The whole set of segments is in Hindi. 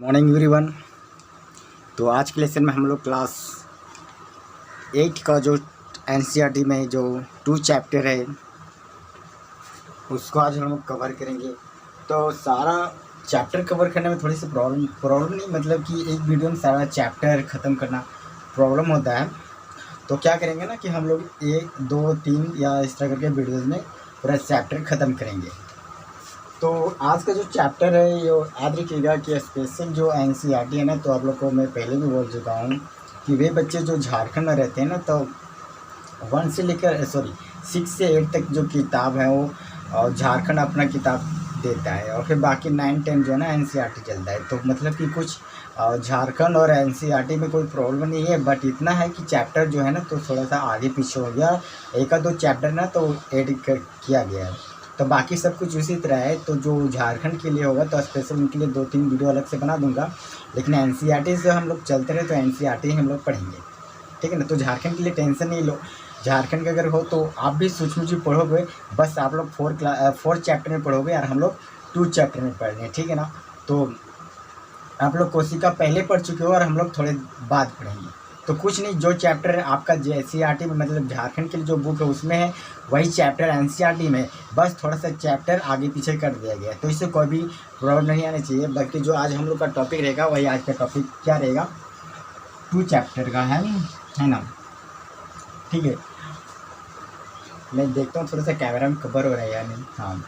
Morning everyone. तो आज के लेसन में हम लोग क्लास 8 का जो एनसीईआरटी में जो 2 चैप्टर है उसको आज हम लोग कवर करेंगे। तो सारा चैप्टर कवर करने में थोड़ी सी प्रॉब्लम नहीं, मतलब कि एक वीडियो में सारा चैप्टर ख़त्म करना प्रॉब्लम होता है। तो क्या करेंगे ना कि हम लोग 1, 2, 3 या इस तरह करके वीडियोज़ में पूरा चैप्टर ख़त्म करेंगे। तो आज का जो चैप्टर है ये याद रखिएगा कि स्पेशल जो एनसीईआरटी है ना, तो आप लोग को मैं पहले भी बोल चुका हूँ कि वे बच्चे जो झारखंड में रहते हैं ना, तो 6 से 8 तक जो किताब है वो झारखंड अपना किताब देता है, और फिर बाकी 9, 10 जो है ना एनसीईआरटी चलता है। तो मतलब कि कुछ झारखंड और एनसीईआरटी में कोई प्रॉब्लम नहीं है, बट इतना है कि चैप्टर जो है ना तो थोड़ा सा आगे पीछे हो गया, 1-2 चैप्टर ना तो ऐड किया गया है। तो बाकी सब कुछ उसी तरह है। तो जो झारखंड के लिए होगा तो स्पेशल उनके लिए 2-3 वीडियो अलग से बना दूंगा, लेकिन एनसीईआरटी से हम लोग चलते रहे तो एनसीईआरटी हम लोग पढ़ेंगे, ठीक है ना। तो झारखंड के लिए टेंशन नहीं लो, झारखंड का अगर हो तो आप भी सूक्ष्म जीव पढ़ोगे, बस आप लोग 4 चैप्टर में पढ़ोगे और हम लोग 2 चैप्टर में पढ़ रहे हैं, ठीक है ना। तो आप लोग कोशिका पहले पढ़ चुके हो और हम लोग थोड़े बाद पढ़ेंगे। तो कुछ नहीं, जो चैप्टर आपका एनसीईआरटी में मतलब झारखंड के लिए जो बुक है उसमें है वही चैप्टर एनसीईआरटी में, बस थोड़ा सा चैप्टर आगे पीछे कर दिया गया है। तो इससे कोई भी प्रॉब्लम नहीं आनी चाहिए। बल्कि जो आज हम लोग का टॉपिक रहेगा वही आज का टॉपिक क्या रहेगा, 2 चैप्टर का है ना, ठीक है। मैं देखता हूँ थोड़ा सा कैमरा में कवर हो रहा है या नहीं। हाँ,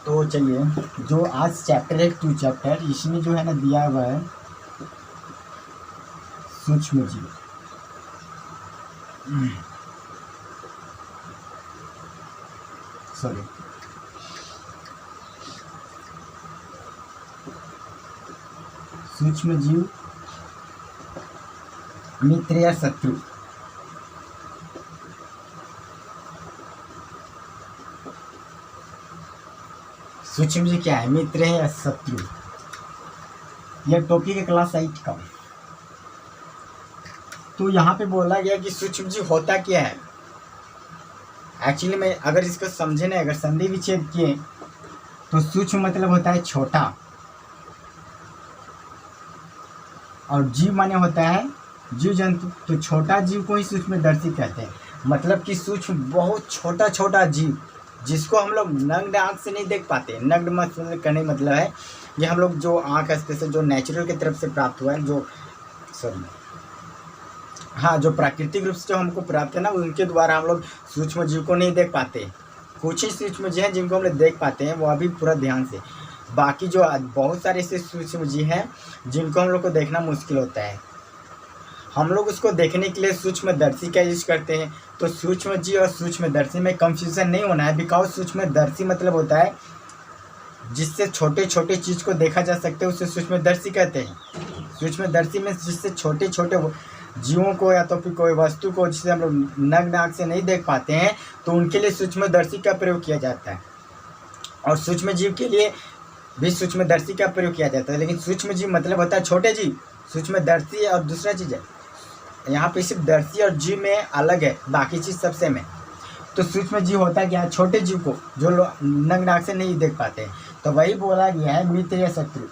तो चलिए, जो आज चैप्टर है 2 चैप्टर, इसमें जो है ना दिया हुआ है सूक्ष्म जीव। सॉरी, सूक्ष्म जीव मित्र या शत्रु। सूक्ष्म जीव क्या है, मित्र है या शत्रु। यह टॉपिक है क्लास 8 का। तो यहाँ पे बोला गया कि सूक्ष्म जीव होता क्या है। एक्चुअली में अगर इसको समझे ना, अगर संधि विच्छेद किए तो सूक्ष्म मतलब होता है छोटा, और जीव माने होता है जीव जंतु। तो छोटा जीव को ही सूक्ष्मदर्शी कहते हैं। मतलब कि सूक्ष्म बहुत छोटा छोटा जीव जिसको हम लोग नग्न आँख से नहीं देख पाते। नग्न मतलब कहने मतलब है ये हम लोग जो आँख स्पेशल जो नेचुरल की तरफ से प्राप्त हुआ है, जो प्राकृतिक रूप से जो हमको प्राप्त है ना, उनके द्वारा हम लोग सूक्ष्म जीव को नहीं देख पाते। कुछ ही सूक्ष्म जीव हैं जिनको हम लोग देख पाते हैं, वो अभी पूरा ध्यान से। बाकी जो बहुत सारे ऐसे सूक्ष्म जीव हैं जिनको हम लोग को देखना मुश्किल होता है। हम लोग उसको देखने के लिए सूक्ष्मदर्शी का यूज करते हैं। तो सूक्ष्म जीव और सूक्ष्मदर्शी में कंफ्यूजन नहीं होना है, बिकॉज सूक्ष्मदर्शी मतलब होता है जिससे छोटे छोटे चीज़ को देखा जा सकते है, उसे सूक्ष्मदर्शी कहते हैं। सूक्ष्मदर्शी में जिससे छोटे छोटे जीवों को या तो फिर कोई वस्तु को जिसे हम लोग नग्न आँख से नहीं देख पाते हैं, तो उनके लिए सूक्ष्मदर्शी का प्रयोग किया जाता है। और सूक्ष्म जीव के लिए भी सूक्ष्मदर्शी का प्रयोग किया जाता है। लेकिन सूक्ष्म जीव मतलब होता है छोटे जीव, सूक्ष्मदर्शी और दूसरा चीज़ है। यहाँ पे सिर्फ दर्शी और जीव में अलग है, बाकी चीज़ सब सेम है। तो सूक्ष्म जीव होता है क्या, छोटे जीव को जो लोग नग्न आँख से नहीं देख पाते। तो वही बोला गया है मित्र या शत्रु।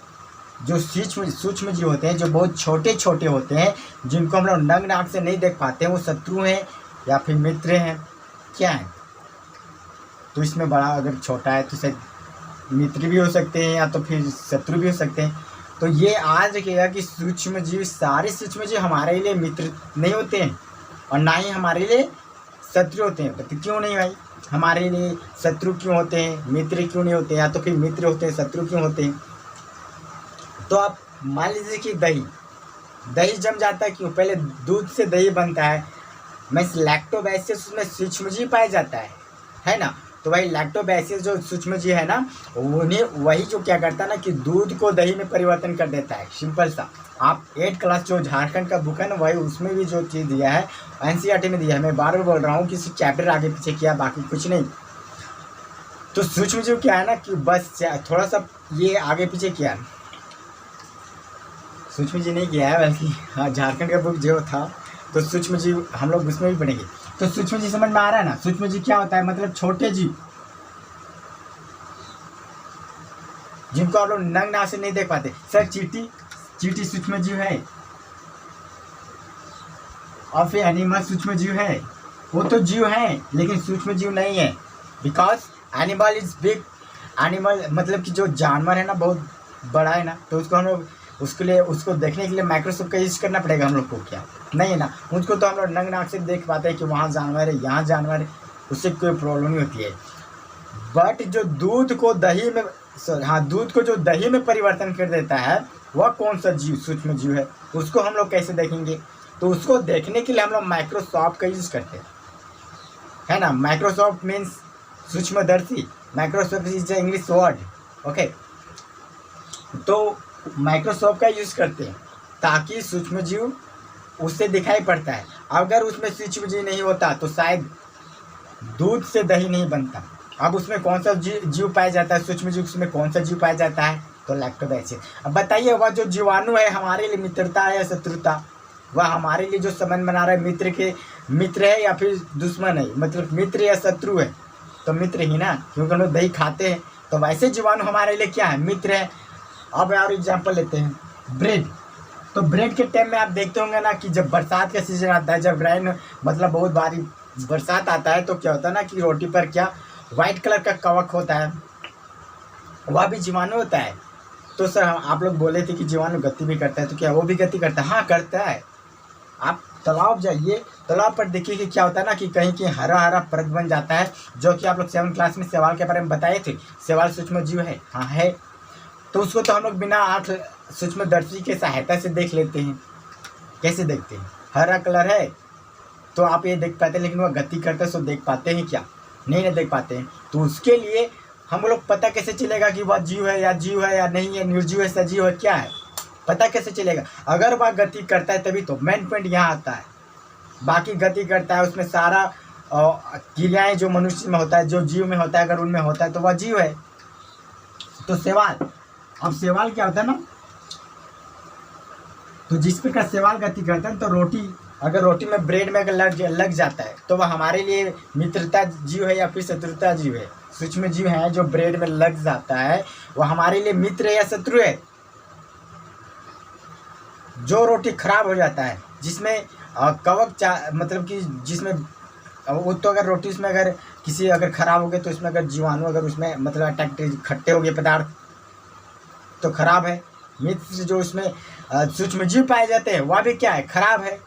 जो सूक्ष्म जीव होते हैं जो बहुत छोटे छोटे होते हैं, जिनको हम लोग नग्न आँख से नहीं देख पाते हैं, वो शत्रु हैं या फिर मित्र हैं, क्या है। तो इसमें बड़ा अगर छोटा है तो शायद मित्र भी हो सकते हैं या तो फिर शत्रु भी हो सकते हैं। तो ये आज रखिएगा कि सूक्ष्म जीव, सारे सूक्ष्म जीव हमारे लिए मित्र नहीं होते हैं और ना ही हमारे लिए शत्रु होते हैं। तो क्यों नहीं भाई, हमारे लिए शत्रु क्यों होते हैं, मित्र क्यों नहीं होते, या तो फिर मित्र होते हैं शत्रु क्यों होते हैं। तो आप मान लीजिए कि दही जम जाता है क्यों, पहले दूध से दही बनता है, मैं लैक्टोबैसिलस उसमें सूक्ष्म जीव पाया जाता है ना। तो वही लैक्टोबैसिलस जो सूक्ष्म जीव है ना, उन्हें वही जो क्या करता है ना कि दूध को दही में परिवर्तन कर देता है। सिंपल सा, आप 8 क्लास जो झारखंड का बुक है ना, वही उसमें भी जो चीज़ दिया है एनसीईआरटी में दिया है। मैं बार बार बोल रहा हूँ कि चैप्टर आगे पीछे किया, बाकी कुछ नहीं। तो सूक्ष्म जीव क्या है ना कि बस थोड़ा सा ये आगे पीछे किया है, सूक्ष्म जीव नहीं किया है, बल्कि हाँ झारखंड का बुक जो था तो सूक्ष्म जीव हम लोग उसमें भी पढ़ेंगे। तो सूक्ष्म जीव समझ में आ रहा है ना, सूक्ष्म जीव क्या होता है, मतलब छोटे जीव। जिनको आप लोग नग्न आँख से नहीं देख पाते। सर चींटी सूक्ष्म जीव है और फिर एनिमल सूक्ष्म जीव है। वो तो जीव है लेकिन सूक्ष्म जीव नहीं है, because animal is big. Animal मतलब कि जो जानवर है ना बहुत बड़ा है ना, तो उसको हम लोग उसके लिए उसको देखने के लिए माइक्रोस्कोप का यूज करना पड़ेगा हम लोग को, क्या नहीं है ना। उसको तो हम लोग नग्न आँख से देख पाते हैं कि वहाँ जानवर है, यहाँ जानवर है, उससे कोई प्रॉब्लम नहीं होती है। बट जो दूध को दही में दूध को जो दही में परिवर्तन कर देता है वह कौन सा जीव सूक्ष्म जीव है, उसको हम लोग कैसे देखेंगे? तो उसको देखने के लिए हम लोग माइक्रोस्कोप का यूज करते हैं, है ना। माइक्रोस्कोप मीन्स सूक्ष्मदर्शी, microscope is the English word, okay. तो माइक्रोस्कोप का यूज करते हैं ताकि सूक्ष्म जीव उससे दिखाई पड़ता है। अगर उसमें सूक्ष्म जीव नहीं होता तो शायद दूध से दही नहीं बनता। अब उसमें कौन सा जीव पाया जाता है, सूक्ष्म जीव उसमें कौन सा जीव पाया जाता है? तो लैक्टोबैसिल। अब बताइए वह जो जीवाणु है हमारे लिए मित्रता है या शत्रुता? वह हमारे लिए जो संबंध बना रहा है मित्र है या फिर दुश्मन है, मतलब मित्र या शत्रु है? तो मित्र ही ना, क्योंकि हम लोग दही खाते हैं। तो वैसे जीवाणु हमारे लिए क्या है? मित्र है। अब और एग्जाम्पल लेते हैं ब्रेड। तो ब्रेड के टाइम में आप देखते होंगे ना कि जब बरसात का सीजन आता है, जब रेन मतलब बहुत भारी बरसात आता है, तो क्या होता है ना कि रोटी पर क्या वाइट कलर का कवक होता है, वह भी जीवाणु होता है। तो सर आप लोग बोले थे कि जीवाणु गति भी करता है, तो क्या वो भी गति करता है? हाँ करता है। आप तालाब जाइए, तालाब पर देखिए कि क्या होता है ना कि कहीं कहीं हरा हरा परत बन जाता है, जो कि आप लोग 7th क्लास में शैवाल के बारे में बताए थे। शैवाल सूक्ष्म जीव है, हाँ है। तो उसको तो हम लोग बिना आँख सूक्ष्मदर्शी के सहायता से देख लेते हैं। कैसे देखते हैं? हरा कलर है तो आप ये देख पाते हैं, लेकिन वह गति करते सो देख पाते हैं क्या? नहीं देख पाते हैं। तो उसके लिए हम लोग पता कैसे चलेगा कि वह जीव है या नहीं है, निर्जीव है सजीव है, क्या है, पता कैसे चलेगा? अगर वह गति करता है तभी तो। मेन पॉइंट यहाँ आता है। बाकी गति करता है उसमें सारा क्रियाएं जो मनुष्य में होता है, जो जीव में होता है, अगर उनमें होता है तो वह जीव है। तो शैवाल, अब शैवाल क्या होता है ना, तो जिस प्रकार शैवाल गति करता है, तो रोटी अगर रोटी में ब्रेड में अगर लग जाता है तो वह हमारे लिए मित्रता जीव है या फिर शत्रुता जीव है? सूक्ष्म जीव है जो ब्रेड में लग जाता है, वह हमारे लिए मित्र है या शत्रु है? जो रोटी खराब हो जाता है जिसमें कवक मतलब कि जिसमें वो, तो अगर रोटी उसमें अगर किसी अगर खराब हो गए तो उसमें अगर जीवाणु अगर उसमें मतलब अटैक खट्टे हो गए पदार्थ तो खराब है। मित्र जो उसमें सूक्ष्म जीव पाए जाते हैं वह भी क्या है? खराब है।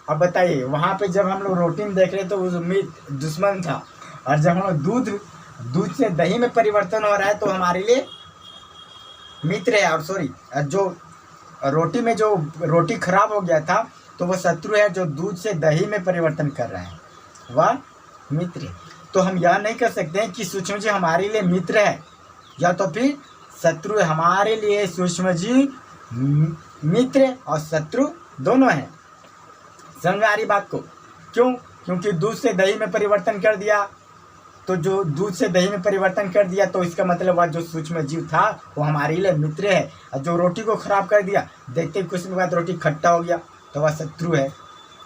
अब बताइए वहाँ पे जब हम लोग रोटी में देख रहे तो उस मित्र दुश्मन था, और जब हम लोग दूध से दही में परिवर्तन हो रहा है तो हमारे लिए मित्र है। और सॉरी, जो रोटी में जो रोटी खराब हो गया था तो वह शत्रु है, जो दूध से दही में परिवर्तन कर रहा है वह मित्र है। तो हम यह नहीं कर सकते हैं कि सूक्ष्म जीव हमारे लिए मित्र है या तो फिर शत्रु है। हमारे लिए सूक्ष्म जीव मित्र और शत्रु दोनों हैं। समझ आ रही बात को? क्यों? क्योंकि दूध से दही में परिवर्तन कर दिया, तो जो दूध से दही में परिवर्तन कर दिया तो इसका मतलब वह जो सूक्ष्म जीव था वो हमारे लिए मित्र है, और जो रोटी को खराब कर दिया, देखते कुछ समय बाद रोटी खट्टा हो गया तो वह शत्रु है।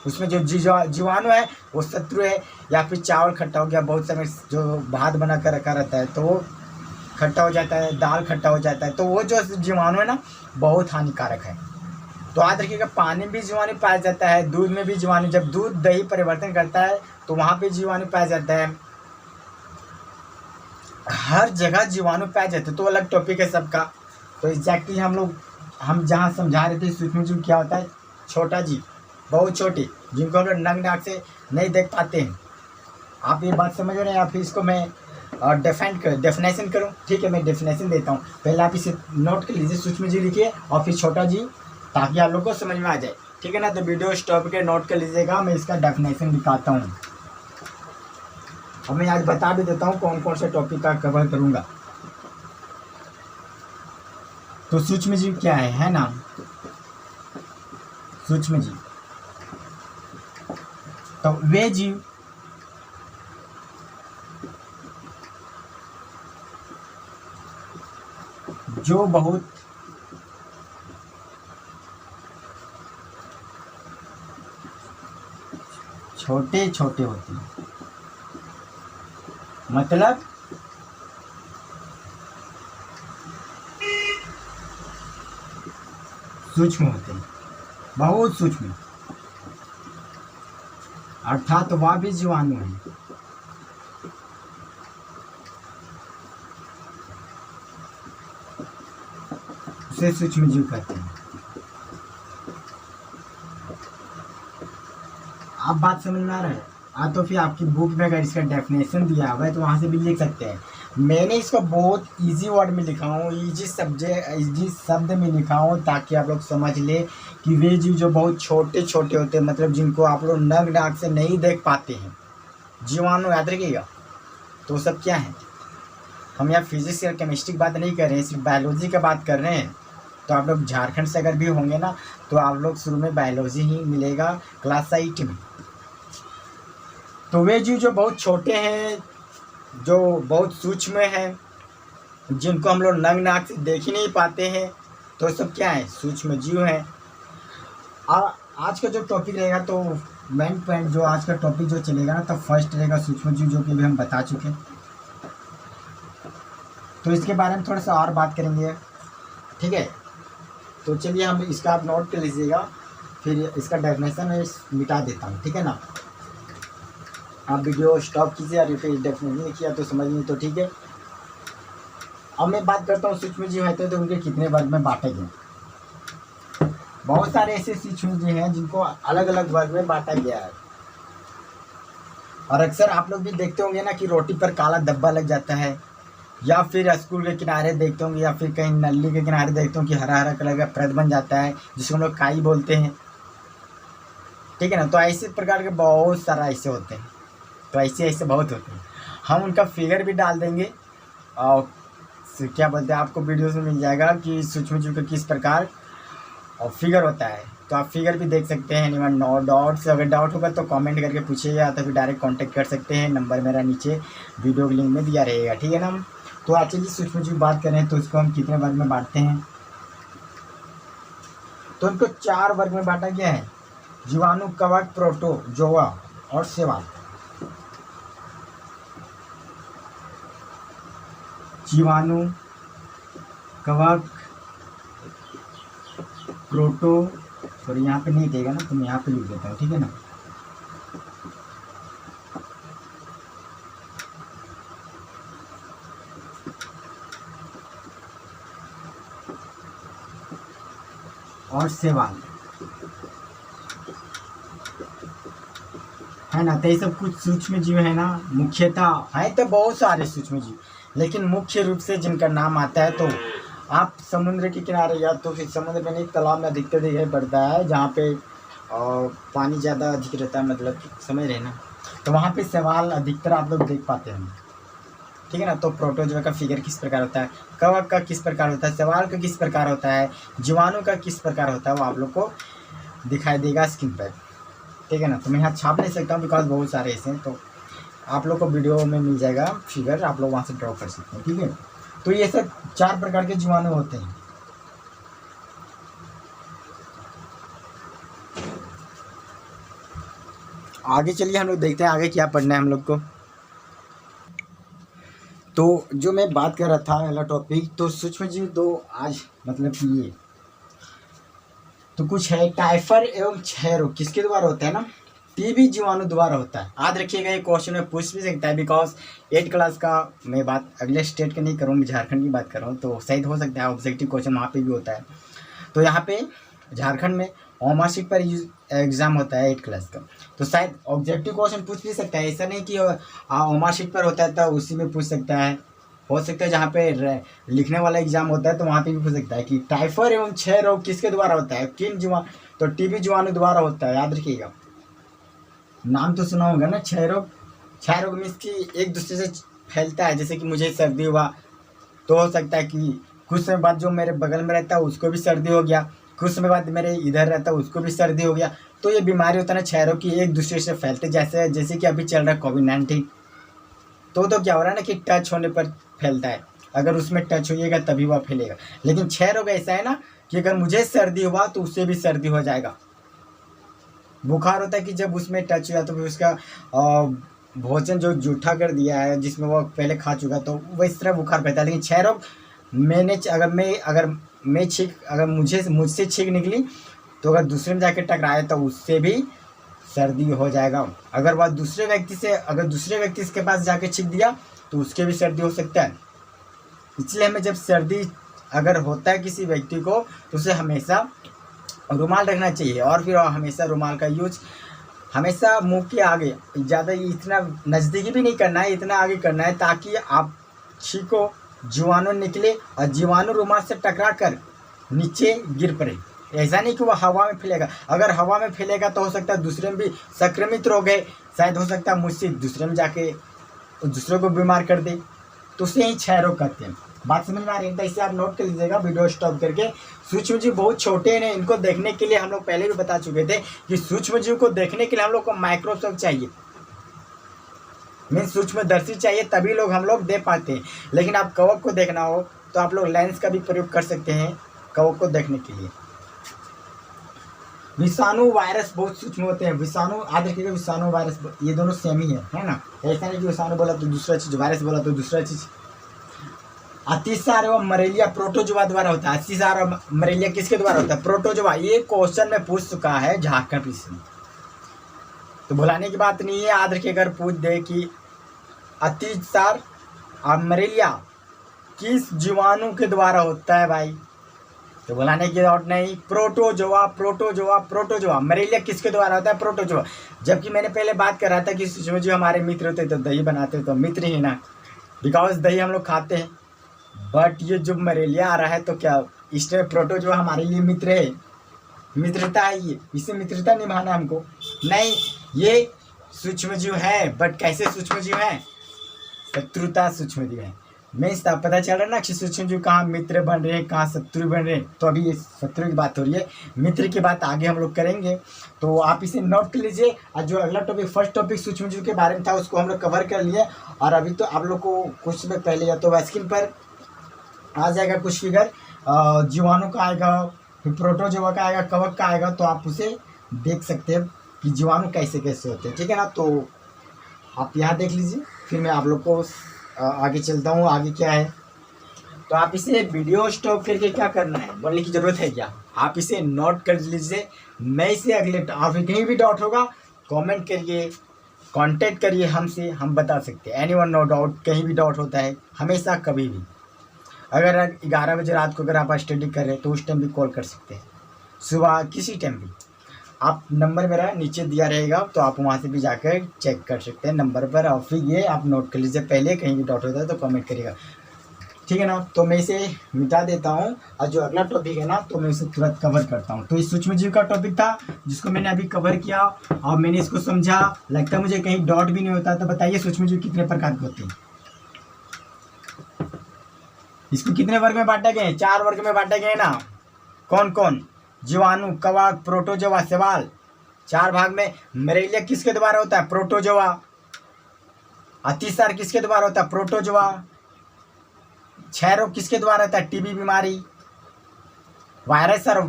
उसमें जो जीवाणु है वो शत्रु है। या फिर चावल खट्टा हो गया, बहुत समय जो भात बना कर रखा रहता है तो वो खट्टा हो जाता है, दाल खट्टा हो जाता है, तो वो जो जीवाणु है ना बहुत हानिकारक है। तो याद रखिएगा, पानी में भी जीवाणु पाया जाता है, दूध में भी जीवाणु, जब दूध दही परिवर्तन करता है तो वहाँ पे जीवाणु पाया जाता है। हर जगह जीवाणु पाया जाते हैं। तो अलग टॉपिक है सबका। तो एग्जैक्टली हम जहाँ समझा रहे थे सूक्ष्म जीव क्या होता है? छोटा जीव, बहुत छोटे, जिनको हम लोग नग्न आँख से नहीं देख पाते हैं। आप ये बात समझ रहे हैं? या फिर इसको मैं डेफिनेशन करूं? ठीक है, मैं डेफिनेशन देता हूं। पहले आप इसे नोट कर लीजिए, सूक्ष्म जीव लिखिए और फिर छोटा जीव, ताकि आप लोग को समझ में आ जाए। ठीक है ना? तो वीडियो स्टॉप के नोट कर लीजिएगा, मैं इसका डेफिनेशन दिखाता हूं। अब मैं आज बता भी देता हूं कौन कौन से टॉपिक का कवर करूंगा। तो सूक्ष्म जीव क्या है ना? सूक्ष्म जीव तो वे जीव जो बहुत छोटे छोटे होते हैं, मतलब सूक्ष्म होते हैं, बहुत सूक्ष्म, अर्थात वह भी जीवाणु है। उसे सूक्ष्म जीव कहते हैं। आप बात समझ में आ रहा है? तो फिर आपकी बुक में अगर इसका डेफिनेशन दिया हुआ है तो वहाँ से भी लिख सकते हैं। मैंने इसको बहुत इजी वर्ड में लिखा हूँ, इजी शब्द में लिखा हूँ, ताकि आप लोग समझ ले कि वे जीव जो बहुत छोटे छोटे होते हैं, मतलब जिनको आप लोग नग नाक से नहीं देख पाते हैं, जीवाणु, याद रखिएगा। तो सब क्या है, हम यहाँ फिजिक्स या केमिस्ट्री की बात नहीं कर रहे हैं, सिर्फ बायोलॉजी का बात कर रहे हैं। तो आप लोग झारखंड से अगर भी होंगे ना, तो आप लोग शुरू में बायोलॉजी ही मिलेगा क्लास 8 में। तो वे जीव जो बहुत छोटे हैं, जो बहुत सूक्ष्म हैं, जिनको हम लोग नंग नाक से देख ही नहीं पाते हैं, तो सब क्या है, सूक्ष्म जीव हैं। आज का जो टॉपिक रहेगा, तो मेन पॉइंट जो आज का टॉपिक जो चलेगा ना, तो फर्स्ट रहेगा सूक्ष्म जीव, जो कि भी हम बता चुके हैं। तो इसके बारे में थोड़ा सा और बात करेंगे, ठीक है। तो चलिए हम इसका आप नोट कर लीजिएगा, फिर इसका डेफिनेशन मैं मिटा देता हूँ, ठीक है ना। आप वीडियो स्टॉप कीजिए, और फिर डेफिनेशन नहीं किया तो समझ नहीं, तो ठीक है। अब मैं बात करता हूँ सूक्ष्म जीव होते हैं तो उनके कितने वर्ग में बांटे गए। बहुत सारे ऐसे सूक्ष्म जीव हैं जिनको अलग अलग वर्ग में बांटा गया है। और अक्सर आप लोग भी देखते होंगे ना कि रोटी पर काला धब्बा लग जाता है, या फिर स्कूल के किनारे देखते होंगे, या फिर कहीं नली के किनारे देखते होंगे कि हरा हरा कलर का परत बन जाता है, जिसको हम लोग काई बोलते हैं, ठीक है ना। तो ऐसे प्रकार के बहुत सारा ऐसे होते हैं, तो ऐसे बहुत होते हैं। हम उनका फिगर भी डाल देंगे, और क्या बोलते हैं, आपको वीडियोस में मिल जाएगा कि सूक्ष्म जीव का किस प्रकार और फिगर होता है। तो आप फिगर भी देख सकते हैं। एनीवन नो डाउट्स, अगर डाउट होगा तो कमेंट करके पूछिएगा, तो फिर डायरेक्ट कांटेक्ट कर सकते हैं। नंबर मेरा नीचे वीडियो के लिंक में दिया रहेगा, ठीक है ना। तो आज चलिए सूक्ष्म जीव बात करें तो इसको हम कितने वर्ग में बांटते हैं। तो इनको 4 वर्ग में बांटा गया है: जीवाणु, कवक, प्रोटोजोआ और शैवाल। जीवाणु, कवक, प्रोटो, सॉरी यहाँ पे नहीं देगा ना, तो मैं यहाँ पे लिख देता हूँ, ठीक है ना। और शैवाल, है ना। तो ये सब कुछ सूक्ष्म जीव है ना, मुख्यतः है तो बहुत सारे सूक्ष्म जीव, लेकिन मुख्य रूप से जिनका नाम आता है, तो आप समुद्र के किनारे, या तो फिर समुद्र में नहीं, तालाब में अधिकतर दिखाई पड़ता है, जहाँ पे पानी ज़्यादा अधिक रहता है, मतलब समझ रहे ना। तो वहाँ पे शैवाल अधिकतर आप लोग देख पाते हैं, ठीक है ना। तो प्रोटोजोआ का फिगर किस प्रकार होता है, कवक का किस प्रकार होता है, शैवाल का किस प्रकार होता है, जीवाणु का किस प्रकार होता है, वो आप लोग को दिखाई देगा स्क्रीन पर, ठीक है ना। तो मैं यहाँ छाप नहीं सकता हूँ, बिकॉज बहुत सारे ऐसे हैं, तो आप लोग को वीडियो में मिल जाएगा फिगर, आप लोग वहाँ से ड्रॉ कर सकते हैं, ठीक है। तो ये सब 4 प्रकार के जीवाणु होते हैं। आगे चलिए हम लोग देखते हैं आगे क्या पढ़ना है हम लोग को। तो जो मैं बात कर रहा था पहला टॉपिक, तो सूक्ष्म जीव दो आज मतलब कि ये तो कुछ है। टाइफर एवं क्षय रोग किसके द्वारा होता है ना, टीबी जीवाणु द्वारा होता है। याद रखिएगा, ये क्वेश्चन में पूछ भी सकता है, बिकॉज 8 क्लास का मैं बात अगले स्टेट का नहीं कर रहा हूँ, मैं झारखंड की बात कर रहा हूँ, तो शायद हो सकता है ऑब्जेक्टिव क्वेश्चन वहाँ पे भी होता है। तो यहाँ पे झारखंड में ओमार्कशीट पर एग्जाम होता है 8 क्लास का, तो शायद ऑब्जेक्टिव क्वेश्चन पूछ भी सकता है। ऐसा नहीं कि ओमार्कशीट पर होता है तो उसी में पूछ सकता है, हो सकता है जहाँ पे लिखने वाला एग्जाम होता है तो वहाँ पे भी पूछ सकता है कि टाइफर एवं क्षय रोग किसके द्वारा होता है, किन जीवाणु, तो टीबी जीवाणु द्वारा होता है। याद रखिएगा, नाम तो सुना होगा ना, क्षय रोग। क्षय रोग मीन्स कि एक दूसरे से फैलता है, जैसे कि मुझे सर्दी हुआ तो हो सकता है कि कुछ समय बाद जो मेरे बगल में रहता है उसको भी सर्दी हो गया, कुछ समय बाद मेरे इधर रहता है उसको भी सर्दी हो गया। तो ये बीमारी होता है ना क्षय रोग की, एक दूसरे से फैलते, जैसे कि अभी चल रहा है कोविड-19। तो क्या हो रहा है ना कि टच होने पर फैलता है, अगर उसमें टच होइएगा तभी वह फैलेगा। लेकिन क्षय रोग ऐसा है ना कि अगर मुझे सर्दी हुआ तो उससे भी सर्दी हो जाएगा। बुखार होता है कि जब उसमें टच हुआ तो फिर उसका भोजन जो जूठा कर दिया है, जिसमें वो पहले खा चुका, तो वह इस तरह बुखार फैलता है। लेकिन क्षय रोग अगर में छींक अगर मुझसे छींक निकली तो अगर दूसरे में जाके टकराए तो उससे भी सर्दी हो जाएगा। अगर वह दूसरे व्यक्ति के पास जाके छींक दिया तो उसके भी सर्दी हो सकता है। इसलिए हमें जब सर्दी अगर होता है किसी व्यक्ति को तो उसे हमेशा रुमाल रखना चाहिए, और फिर हमेशा रुमाल का यूज हमेशा मुंह के आगे, ज़्यादा इतना नज़दीकी भी नहीं करना है, इतना आगे करना है ताकि आप छींको, जीवाणु निकले और जीवाणु रुमाल से टकरा कर नीचे गिर पड़े। ऐसा नहीं कि वह हवा में फैलेगा। अगर हवा में फैलेगा तो हो सकता है दूसरे में भी संक्रमित रोग है, शायद हो सकता है मुझसे दूसरे में जाके दूसरे को बीमार कर दे, तो उसे ही क्षय रोग कहते हैं। बात समझ में आ रही है? तो इसे आप नोट कर लीजिएगा वीडियो स्टॉप करके। सूक्ष्म जीव बहुत छोटे हैं, इनको देखने के लिए हम लोग पहले भी बता चुके थे कि सूक्ष्म जीव को देखने के लिए हम लोग को माइक्रोस्कोप चाहिए, मीन सूक्ष्मदर्शी चाहिए, तभी हम लोग देख पाते हैं। लेकिन आप कवक को देखना हो तो आप लोग लेंस का भी प्रयोग कर सकते हैं कवक को देखने के लिए। विषाणु वायरस बहुत सूक्ष्म होते हैं। विषाणु याद रखिएगा, विषाणु वायरस ये दोनों सेम ही है ना। ऐसा नहीं कि विषाणु बोला तो दूसरा चीज़, वायरस बोला तो दूसरा चीज़। अतिसार एवं मलेरिया प्रोटोजोआ द्वारा होता है। अतिसार और मलेरिया किसके द्वारा होता है? प्रोटोजोआ। ये क्वेश्चन में पूछ चुका है झारखंड पुलिस में, तो भुलाने की बात नहीं है। याद रखिए, अगर पूछ दे कि अतिसार और मलेरिया किस जीवाणु के द्वारा होता है भाई, तो भुलाने की जरूरत नहीं। Protozoa protozoa protozoa. मलेरिया किसके द्वारा होता है? प्रोटोजोआ। जबकि मैंने पहले बात कर रहा था कि सूक्ष्म जीव हमारे मित्र होते तो दही बनाते, तो मित्र ही ना, बिकॉज दही हम लोग खाते हैं। बट ये जो मलेरिया आ रहा है तो क्या इसमें प्रोटोजोआ हमारे लिए मित्र है? मित्रता है ये, इसे मित्रता निभाना हमको नहीं। ये सूक्ष्म जीव है, बट कैसे सूक्ष्म जीव है? शत्रुता सूक्ष्म जीव है। मैं पता चल रहा है ना कि सूक्ष्म जीव कहाँ मित्र बन रहे हैं, कहाँ शत्रु बन रहे हैं। तो अभी ये शत्रु की बात हो रही है, मित्र की बात आगे हम लोग करेंगे, तो आप इसे नोट कर लीजिए। और जो अगला टॉपिक, फर्स्ट टॉपिक सूक्ष्म जीव के बारे में था, उसको हम लोग कवर कर लिए। और अभी तो आप लोग को कुछ समय पहले या तो स्क्रीन पर आ जाएगा कुछ फिगर, जीवाणु का आएगा, फिर प्रोटोजोआ का आएगा, कवक का आएगा, तो आप उसे देख सकते हैं कि जीवाणु कैसे कैसे होते हैं, ठीक है ना। तो आप यहाँ देख लीजिए, फिर मैं आप लोग को आगे चलता हूँ। आगे क्या है, तो आप इसे वीडियो स्टॉप करके क्या करना है, बोलने की ज़रूरत है क्या, आप इसे नोट कर लीजिए। मैं इसे अगले आप कहीं भी डाउट होगा कमेंट करिए, कांटेक्ट करिए हमसे, हम बता सकते हैं। एनीवन नो डाउट, कहीं भी डाउट होता है हमेशा कभी भी। अगर 11 बजे रात को अगर आप स्टडी कर रहे हैं तो उस टाइम भी कॉल कर सकते हैं, सुबह किसी टाइम भी। आप नंबर मेरा नीचे दिया रहेगा, तो आप वहाँ से भी जाकर चेक कर सकते हैं नंबर पर। और फिर ये आप नोट कर लीजिए, पहले कहीं भी डाउट होता है तो कमेंट करिएगा, ठीक है ना। तो मैं इसे मिटा देता हूँ, और जो अगला टॉपिक है ना तो मैं इसे तुरंत कवर करता हूँ। तो इस सूक्ष्म जीव का टॉपिक था जिसको मैंने अभी कवर किया और मैंने इसको समझा। लगता है मुझे कहीं डाउट भी नहीं होता। तो बताइए सूक्ष्म जीव कितने प्रकार के होते हैं? इसको कितने वर्ग में बांटे गए? 4 वर्ग में बांटे गए ना। कौन कौन? जीवाणु, कवक, प्रोटोजोआ, शैवाल। 4 भाग में। मलेरिया किसके द्वारा होता है? प्रोटोजोआ। अतिसार किसके द्वारा होता है? प्रोटोजोआ। क्षय रोग किसके द्वारा होता है? टीबी बीमारी। वायरस और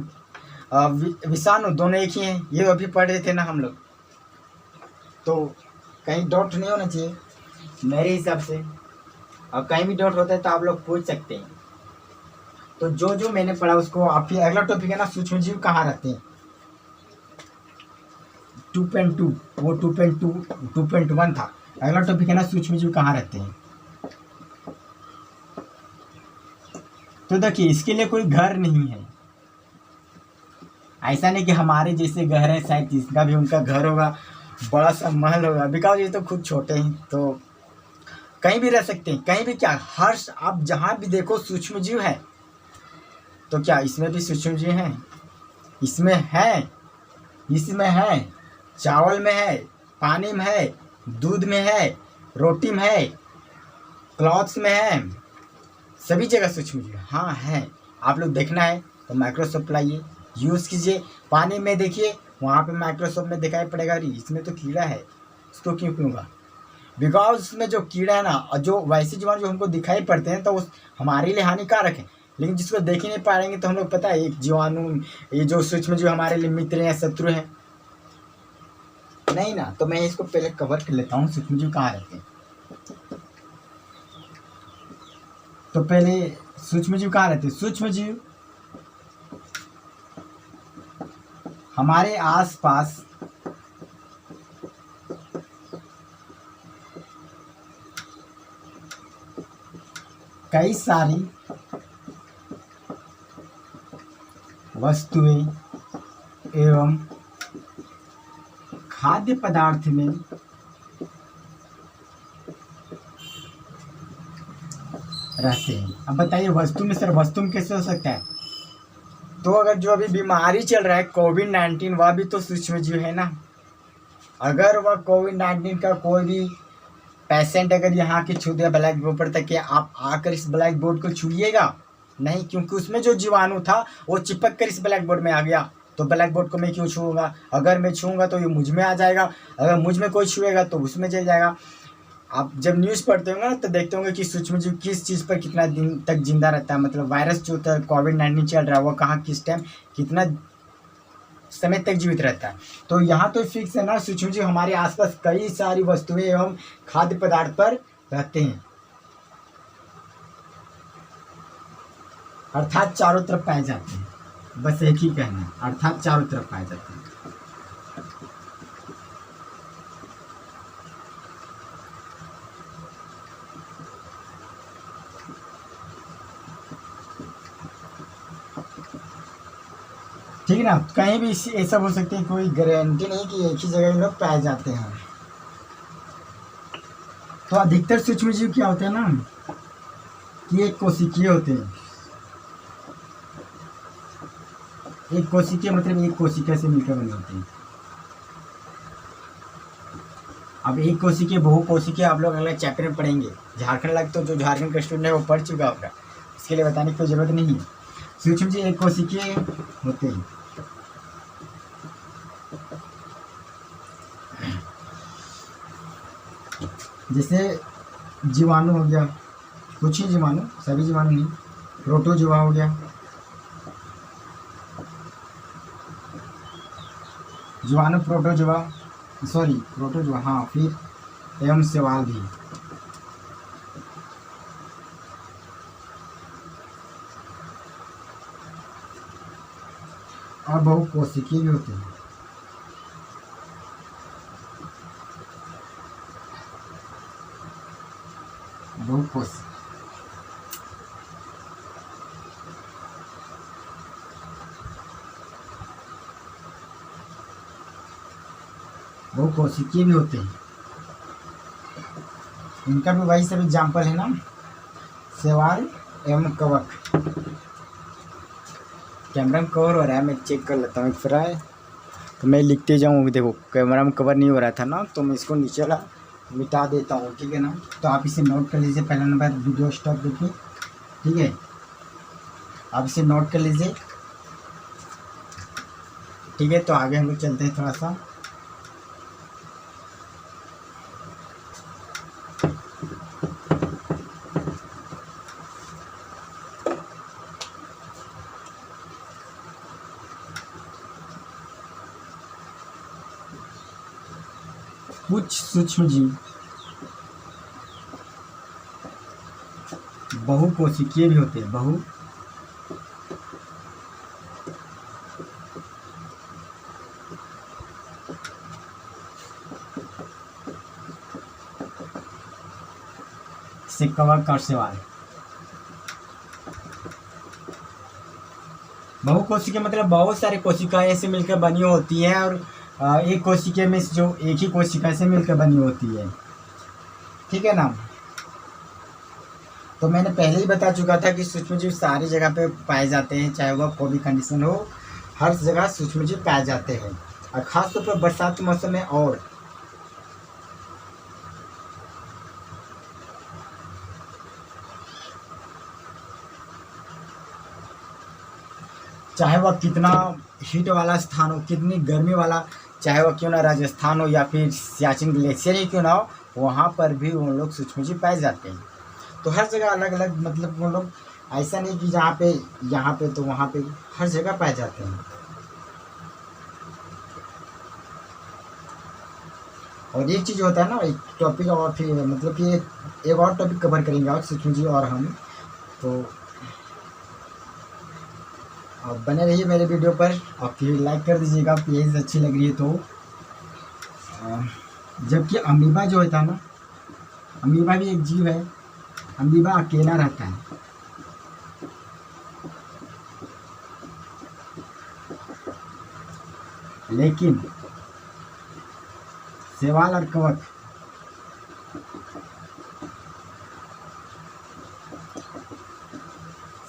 विषाणु दोनों एक ही हैं, ये अभी पढ़ रहे थे ना हम लोग। तो कहीं डाउट नहीं होना चाहिए मेरे हिसाब से, और कहीं भी डाउट होता है तो आप लोग पूछ सकते हैं। तो जो जो मैंने पढ़ा उसको आप ही। अगला टॉपिक है ना सूक्ष्म जीव कहाँ रहते हैं, 2.2, वो 2.1 था। अगला टॉपिक है ना सूक्ष्म जीव कहाँ रहते हैं। तो देखिए, इसके लिए कोई घर नहीं है। ऐसा नहीं कि हमारे जैसे घर है, शायद इसका भी उनका घर होगा, बड़ा सा महल होगा, बिकॉज ये तो खुद छोटे हैं, तो कहीं भी रह सकते हैं। कहीं भी क्या, हर आप जहाँ भी देखो सूक्ष्म जीव है। तो क्या इसमें भी सूक्ष्म जीव हैं? इसमें है, इसमें है, चावल में है, पानी में है, दूध में है, रोटी में है, क्लॉथ्स में है, सभी जगह सूक्ष्म जीव हाँ है। आप लोग देखना है तो माइक्रोस्कोप लाइए, यूज़ कीजिए। पानी में देखिए, वहाँ पे माइक्रोस्कोप में दिखाई पड़ेगा, अरे इसमें तो कीड़ा है, इसको क्यों पीऊँगा? बिकॉज उसमें जो कीड़ा है ना, और जो वैसे जीवाणु जो हमको दिखाई पड़ते हैं तो उस हमारे लिए हानिकारक है, लेकिन जिसको देख ही नहीं पाएंगे तो हम लोग पता है एक जीवाणु, ये जो सूक्ष्म जीव हमारे लिए मित्र हैं शत्रु हैं नहीं ना। तो मैं इसको पहले कवर कर लेता हूँ, सूक्ष्म जीव कहाँ रहते हैं। तो पहले सूक्ष्म जीव कहाँ रहते हैं? सूक्ष्म जीव हमारे आसपास कई सारी वस्तुएं एवं खाद्य पदार्थ में रहते हैं। अब बताइए वस्तु में सर, वस्तु में कैसे हो सकता है? तो अगर जो अभी बीमारी चल रहा है कोविड-19, वह भी तो सूक्ष्म जीव है ना। अगर वह कोविड-19 का कोई भी पेशेंट अगर यहाँ के छू दिया ब्लैक बोर्ड पर, तक आप आकर इस ब्लैक बोर्ड को छूइएगा नहीं, क्योंकि उसमें जो जीवाणु था वो चिपक कर इस ब्लैक बोर्ड में आ गया। तो ब्लैक बोर्ड को मैं क्यों छूऊंगा? अगर मैं छूऊंगा तो ये मुझ में आ जाएगा, अगर मुझ में कोई छुएगा तो उसमें चल जाएगा। आप जब न्यूज़ पढ़ते होंगे ना तो देखते होंगे कि सूक्ष्म जीव किस चीज़ पर कितना दिन तक जिंदा रहता है। मतलब वायरस जो होता है कोविड-19 चल रहा है, वो कहाँ किस टाइम कितना समय तक जीवित रहता है। तो यहाँ तो फिक्स है ना, सूक्ष्म जीव हमारे आसपास कई सारी वस्तुएं एवं खाद्य पदार्थ पर रहते हैं, अर्थात चारों तरफ पाए जाते हैं। बस एक ही कहना है, अर्थात चारों तरफ पाए जाते हैं। ठीक है ना, कहीं भी ऐसा हो सकती है, कोई गारंटी नहीं कि एक ही जगह ये लोग पाए जाते हैं। तो अधिकतर सूक्ष्म जीव क्या होते हैं ना कि एक कोशिकीय होते हैं। एक कोशिकीय मतलब एक कोशिका से मिलकर बने होते हैं। अब एक कोशिकीय बहु कोशिकीय आप लोग अगले चैप्टर में पढ़ेंगे। झारखंड लग तो जो झारखंड का स्टूडेंट है वो पढ़ चुका होगा, इसके लिए बताने की कोई जरूरत नहीं है। सूक्ष्म जीव एक कोशिकीय होते हैं। जैसे जीवाणु हो गया, कुछ ही जीवाणु, सभी जीवाणु नहीं, प्रोटोजोआ हो गया, जीवाणु प्रोटोजोआ, हाँ, फिर एवं शैवाल भी। और बहुकोशिकीय भी होते हैं। बहुकोशिकीय भी होते हैं। इनका भी वही सब एग्जाम्पल है ना, शैवाल एवं कवक। कैमरा में कवर हो रहा है, मैं चेक कर लेता हूँ एक फ्राई, तो मैं लिखते जाऊँ। देखो कैमरा में कवर नहीं हो रहा था ना, तो मैं इसको नीचे वाला मिटा देता हूँ, ठीक है ना। तो आप इसे नोट कर लीजिए, पहला नंबर वीडियो स्टॉप देखिए, ठीक है, आप इसे नोट कर लीजिए, ठीक है। तो आगे हम लोग चलते हैं थोड़ा सा। कुछ सूक्ष्म जीव बहुकोशिकीय भी होते हैं। से कवक और शैवाल। बहुकोशिकीय मतलब बहुत सारी कोशिकाएं ऐसे मिलकर बनी होती हैं, और एक कोशिका में जो एक ही कोशिका से मिलकर बनी होती है, ठीक है ना। तो मैंने पहले ही बता चुका था कि सूक्ष्मजीव सारी जगह पे पाए जाते हैं, चाहे वह कोई भी कंडीशन हो, हर जगह सूक्ष्मजीव पाए जाते हैं। और ख़ासतौर पर बरसात के मौसम में, और चाहे वह कितना हीट वाला स्थान हो, कितनी गर्मी वाला, चाहे वह क्यों ना राजस्थान हो या फिर सियाचिन ग्लेशियर ही क्यों ना हो, वहाँ पर भी वो लोग सूक्ष्मजीव पाए जाते हैं। तो हर जगह अलग अलग, मतलब वो लोग ऐसा नहीं कि जहाँ पे यहाँ पे तो वहाँ पे, हर जगह पाए जाते हैं। और एक चीज़ होता है ना, एक टॉपिक और फिर मतलब कि एक और टॉपिक कवर करेंगे और सूक्ष्मजीव और हम। तो और बने रहिए मेरे वीडियो पर और फिर लाइक कर दीजिएगा प्लीज़, अच्छी लग रही है तो। जबकि अमीबा जो होता है ना, अमीबा भी एक जीव है, अमीबा अकेला रहता है। लेकिन शैवाल और कवक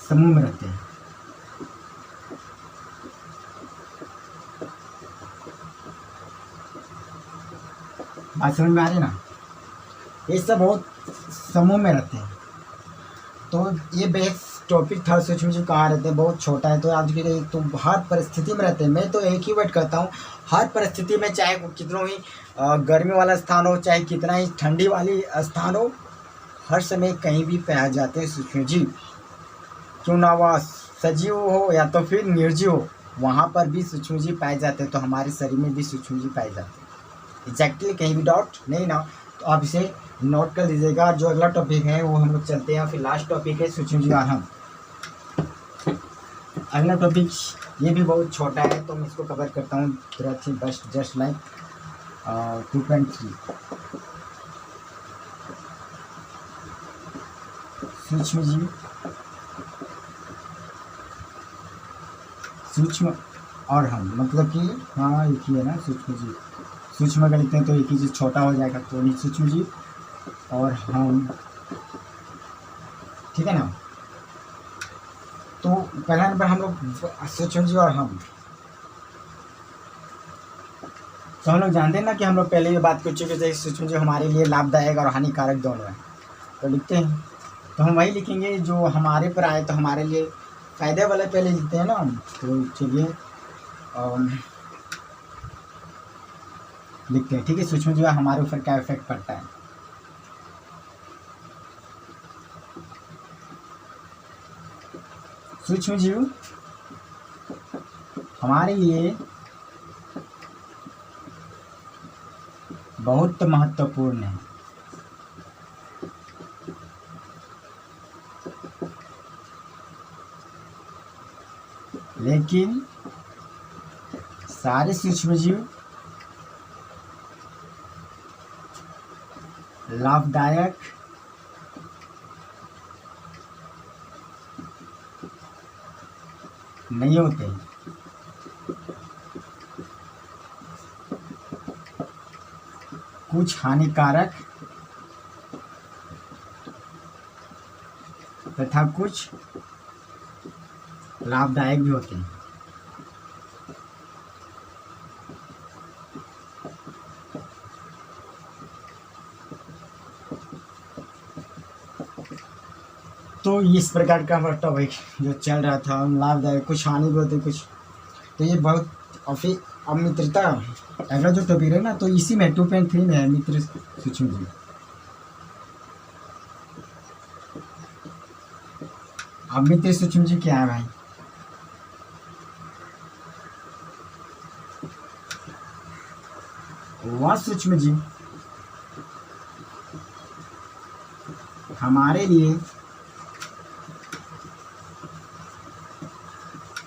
समूह में रहते हैं। बात समझ में आ रही ना, ये सब बहुत समूह में रहते हैं। तो ये बेस टॉपिक था सूक्ष्म जीव कहाँ रहते हैं, बहुत छोटा है। तो आज के लिए तो हर परिस्थिति में रहते हैं। मैं तो एक ही वर्ड कहता हूँ, हर परिस्थिति में, चाहे वो कितना ही गर्मी वाला स्थान हो, चाहे कितना ही ठंडी वाली स्थान हो, हर समय कहीं भी पाए जाते हैं सूक्ष्म जीव। क्यों ना वह सजीव हो या तो फिर निर्जीव हो, वहाँ पर भी सूक्ष्म जीव पाए जाते हैं। तो हमारे शरीर में भी सूक्ष्म जीव पाए जाते हैं। एग्जैक्टली कहीं भी डाउट नहीं ना, तो आप इसे नोट कर लीजिएगा। जो अगला टॉपिक है वो हम लोग चलते हैं। फिर लास्ट टॉपिक है सूक्ष्म जीव और हम। अगला टॉपिक ये भी बहुत छोटा है तो मैं इसको कवर करता हूँ तुरंत ही, बस जस्ट लाइक 2.3। सूक्ष्म जीव, सूक्ष्म और हम, मतलब कि हाँ एक ही है ना सूक्ष्म जीव। सूक्ष्म अगर लिखते हैं तो एक ही चीज़ छोटा हो जाएगा, तो नहीं सूक्ष्म जीव और हम, ठीक है ना। तो पहला नंबर हम लोग सूक्ष्म जीव और हम। तो हम लोग जानते हैं ना कि हम लोग पहले ये बात कर चुके थे, सूक्ष्म जीव हमारे लिए लाभदायक और हानिकारक दोनों है। तो लिखते हैं, तो हम वही लिखेंगे जो हमारे पर आए, तो हमारे लिए फ़ायदे वाले पहले लिखते हैं ना। तो चलिए लिखते हैं, ठीक है। सूक्ष्म जीव हमारे ऊपर क्या इफेक्ट पड़ता है। सूक्ष्म जीव हमारे लिए बहुत महत्वपूर्ण है। लेकिन सारे सूक्ष्म जीव लाभदायक नहीं होते। कुछ हानिकारक तथा कुछ लाभदायक भी होते हैं। तो इस प्रकार का हमारा टॉपिक जो चल रहा था, लाभदायक, कुछ हानि भी होती कुछ। तो ये बहुत अभी अब मित्रता, अगला जो टॉपिक है ना, तो इसी में 2.3 में है मित्र सूक्ष्म जीव। अब मित्र सूक्ष्म जीव क्या है भाई? वह सूक्ष्म जीव हमारे लिए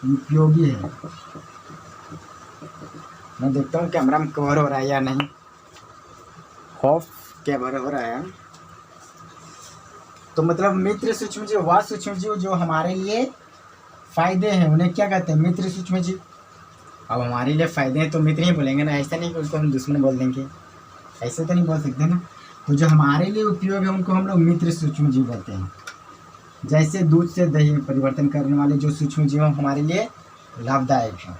उपयोगी है। मैं देखता हूँ कैमरा में कवर हो रहा है या नहीं। होप कवर हो रहा है। तो मतलब मित्र सूक्ष्म जीव वह सूक्ष्म जीव जो हमारे लिए फायदे हैं, उन्हें क्या कहते हैं? मित्र सूक्ष्म जीव। अब हमारे लिए फायदे हैं तो मित्र ही बोलेंगे ना, ऐसा नहीं कि उसको हम दुश्मन बोल देंगे, ऐसे तो नहीं बोल सकते ना। तो जो हमारे लिए उपयोग है उनको हम लोग मित्र सूक्ष्म जीव बोलते हैं। जैसे दूध से दही में परिवर्तन करने वाले जो सूक्ष्म जीव हमारे लिए लाभदायक है।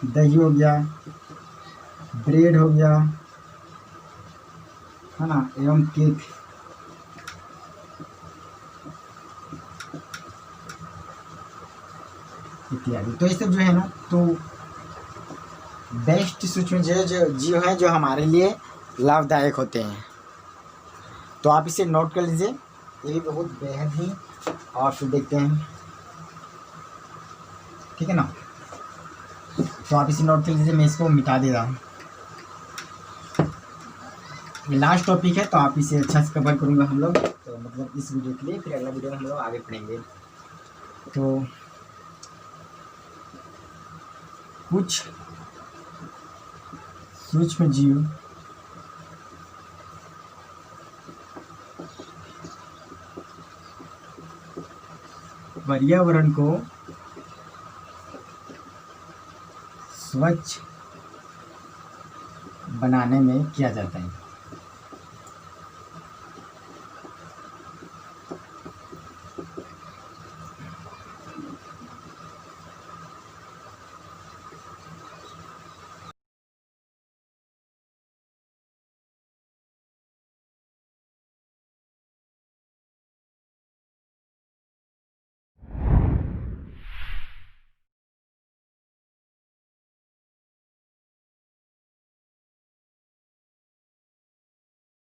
दही हो गया, ब्रेड हो गया, है ना, एवं केक। इत्यादि। तो ये सब जो है ना, तो बेस्ट सूक्ष्म जीव हैं जो हमारे लिए लाभदायक होते हैं। तो आप इसे नोट कर लीजिए, ये भी बहुत बेहद ही। और फिर देखते हैं, ठीक है ना। तो आप इसे नोट कर लीजिए, मैं इसको मिटा दे रहा हूँ। लास्ट टॉपिक है तो आप इसे अच्छा से कवर करूँगा हम लोग, तो मतलब इस वीडियो के लिए। फिर अगला वीडियो में हम लोग आगे पढ़ेंगे। तो कुछ सूक्ष्म जीव पर्यावरण को स्वच्छ बनाने में किया जाता है।